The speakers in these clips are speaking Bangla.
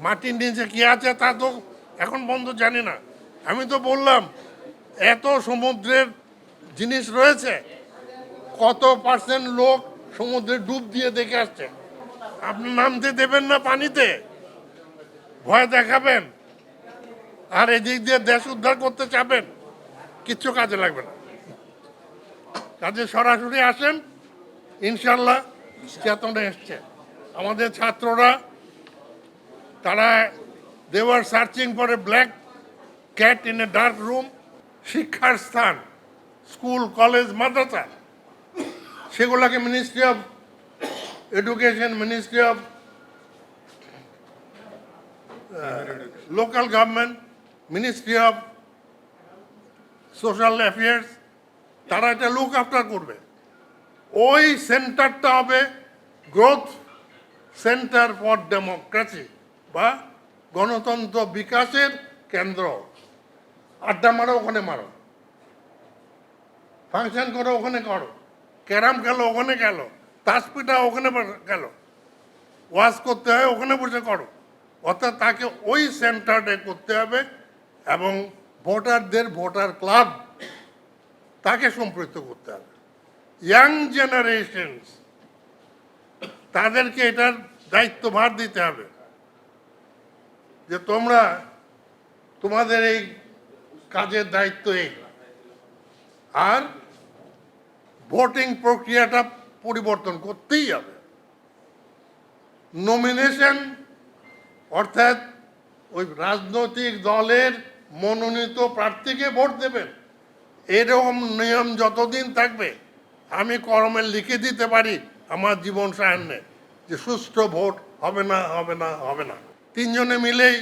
মাটির নিচে কি আছে তা তো এখন বন্ধ জানি না। আমি তো বললাম এত সমুদ্রের জিনিস রয়েছে, কত পার্সেন্ট লোক সমুদ্রে ডুব দিয়ে দেখে আসছে। আপনি নামতে দেবেন না পানিতে, ভয় দেখাবেন, আর এদিক দিয়ে দেশ উদ্ধার করতে চাবেন, কিচ্ছু কাজে লাগবে না। কাজে সরাসরি আসেন, ইনশাল্লাহ চেতনা এসছে। আমাদের ছাত্ররা তারা they were searching for a black cat in a dark room. শিক্ষার স্থান, স্কুল, কলেজ, মাদ্রাসা, সেগুলোকে ministry of education, ministry of local government, ministry of social affairs, তারা এটা লুক আফটার করবে। ওই সেন্টারটা হবে গ্রোথ সেন্টার ফর ডেমোক্রেসি বা গণতন্ত্র বিকাশের কেন্দ্র। আড্ডা মারো ওখানে মারো, ফাংশন করো ওখানে করো, ক্যারাম খেলো ওখানে খেলো, তাস পিঠা ওখানে গেল, ওয়াজ করতে হয় ওখানে বসে করো। অর্থাৎ তাকে ওই সেন্টারে করতে হবে এবং ভোটারদের ভোটার ক্লাব তাকে সম্পৃক্ত করতে হবে। ইয়াং জেনারেশনস তাদেরকে এটার দায়িত্বভার দিতে হবে যে তোমরা তোমাদের এই কাজের দায়িত্ব এই। আর ভোটিং প্রক্রিয়াটা পরিবর্তন করতেই হবে। নমিনেশন অর্থাৎ ওই রাজনৈতিক দলের মনোনীত প্রার্থীকে ভোট দেবেন, এরকম নিয়ম যতদিন থাকবে আমি কলমে লিখে দিতে পারি আমার জীবন সায়ান্নে যে সুষ্ঠু ভোট হবে না, হবে না, হবে না। তিনজনে মিলেই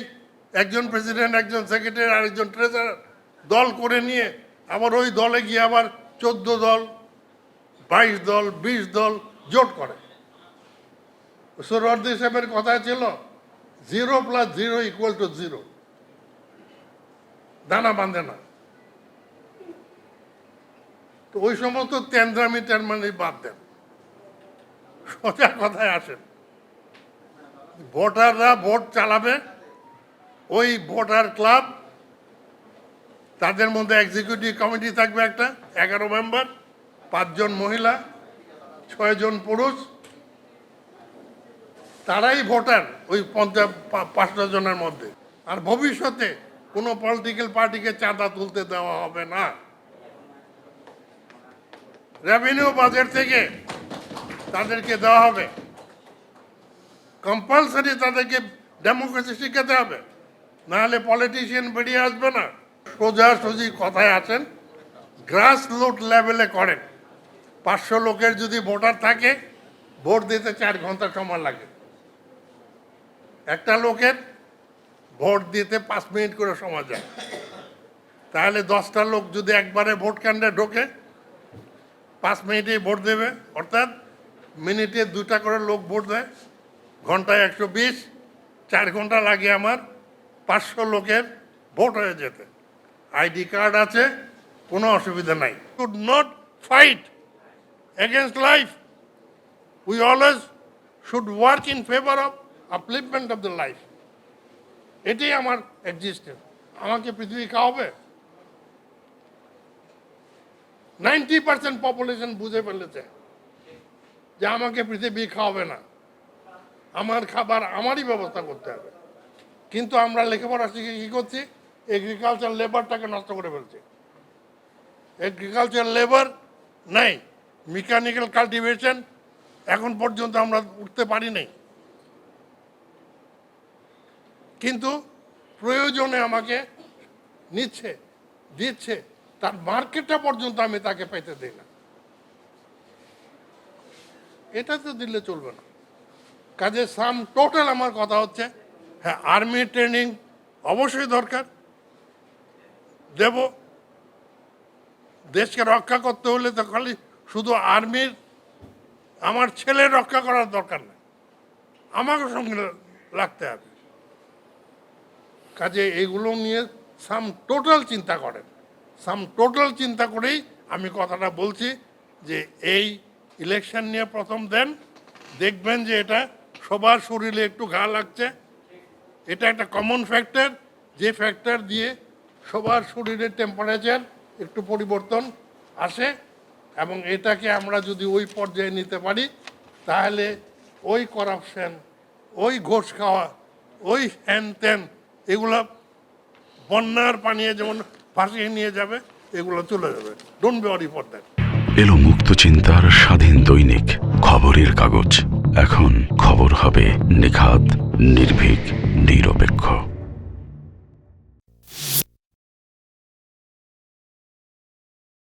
একজন প্রেসিডেন্ট, একজন সেক্রেটারি, আরেকজন ট্রেজারার দল করে নিয়ে আবার ওই দলে গিয়ে আবার 14 দল, 22 দল, 20 দল জোট করে। সোহরাওয়ার্দী সাহেবের কথা ছিল 0 + 0 = 0, দানা বাঁধে না। তো ওই সমস্ত তেন্দ্রামি টেনমানি বাদ দেন, সোজা কথায় আসেন। ভোটাররা ভোট চালাবে, ওই ভোটার ক্লাব, তাদের মধ্যে এক্সিকিউটিভ কমিটি থাকবে একটা 11 মেম্বার, 5 জন মহিলা, 6 জন পুরুষ, তারাই ভোটার ওই 5টা জনের মধ্যে। আর ভবিষ্যতে কোনো পলিটিক্যাল পার্টিকে চাঁদা তুলতে দেওয়া হবে না। রেভিনিউ বাজেট থেকে তাদেরকে দেওয়া হবে। কম্পালসারি তাদেরকে ডেমোক্রেসি শিখাতে হবে, নাহলে পলিটিশিয়ান বেরিয়ে আসবে না। সোজাসুজি কথায় আছেন, গ্রাস রুট লেভেলে করেন। 500 লোকের যদি ভোটার থাকে, ভোট দিতে 4 ঘন্টা সময় লাগে। একটা লোকের ভোট দিতে 5 মিনিট করে সময় যায়। তাহলে 10টা লোক যদি একবারে ভোট কেন্দ্রে ঢোকে, 5 মিনিটেই ভোট দেবে। অর্থাৎ মিনিটে 2টা করে লোক ভোট দেয়, ঘন্টায় 120, 4 ঘন্টা লাগে আমার 500 লোকের ভোট হয়ে যেতে। আইডি কার্ড আছে, কোনো অসুবিধা নাই। Should not fight against life, we always should work in favour of upliftment of the life. এটাই আমার এক্সিস্টেন্স। আমাকে পৃথিবী খাওয়াবে? 90% পপুলেশন বুঝে ফেলেছে যে আমাকে পৃথিবী খাওয়াবে না, আমার খাবার আমারই ব্যবস্থা করতে হবে। কিন্তু আমরা লেখাপড়া শিখে কী করছি? এগ্রিকালচার লেবারটাকে নষ্ট করে ফেলছি। এগ্রিকালচার লেবার নাই, মেকানিক্যাল কাল্টিভেশন এখন পর্যন্ত আমরা উঠতে পারি নাই। কিন্তু প্রয়োজনে আমাকে নিচ্ছে, দিচ্ছে, তার মার্কেটটা পর্যন্ত আমি তাকে পেতে দিই না। এটা তো দিলে চলবে না। কাজে সাম টোটাল আমার কথা হচ্ছে, হ্যাঁ, আর্মি ট্রেনিং অবশ্যই দরকার, দেব। দেশকে রক্ষা করতে হলে তো খালি শুধু আর্মির আমার ছেলের রক্ষা করার দরকার নেই, আমাকে সঙ্গে লাগতে হবে। কাজে এইগুলো নিয়ে সাম টোটাল চিন্তা করেন। সাম টোটাল চিন্তা করেই আমি কথাটা বলছি যে এই ইলেকশন নিয়ে প্রথম দেন, দেখবেন যে এটা সবার শরীরে একটু ঘা লাগছে, এটা একটা কমন ফ্যাক্টর, যে ফ্যাক্টর দিয়ে সবার শরীরের টেম্পারেচার একটু পরিবর্তন আসে, এবং এটাকে আমরা যদি ওই পর্যায়ে নিতে পারি তাহলে ওই করাপশন, ওই ঘোষ খাওয়া, ওই হ্যান ত্যান, এগুলো বন্যার পানিয়ে যেমন ভাসিয়ে নিয়ে যাবে, এগুলো চলে যাবে। Don't be worry for that. এলো মুক্ত চিন্তার স্বাধীন দৈনিক খবরের কাগজ। এখন খবর হবে নিখাত, নির্ভীক, নিরপেক্ষ।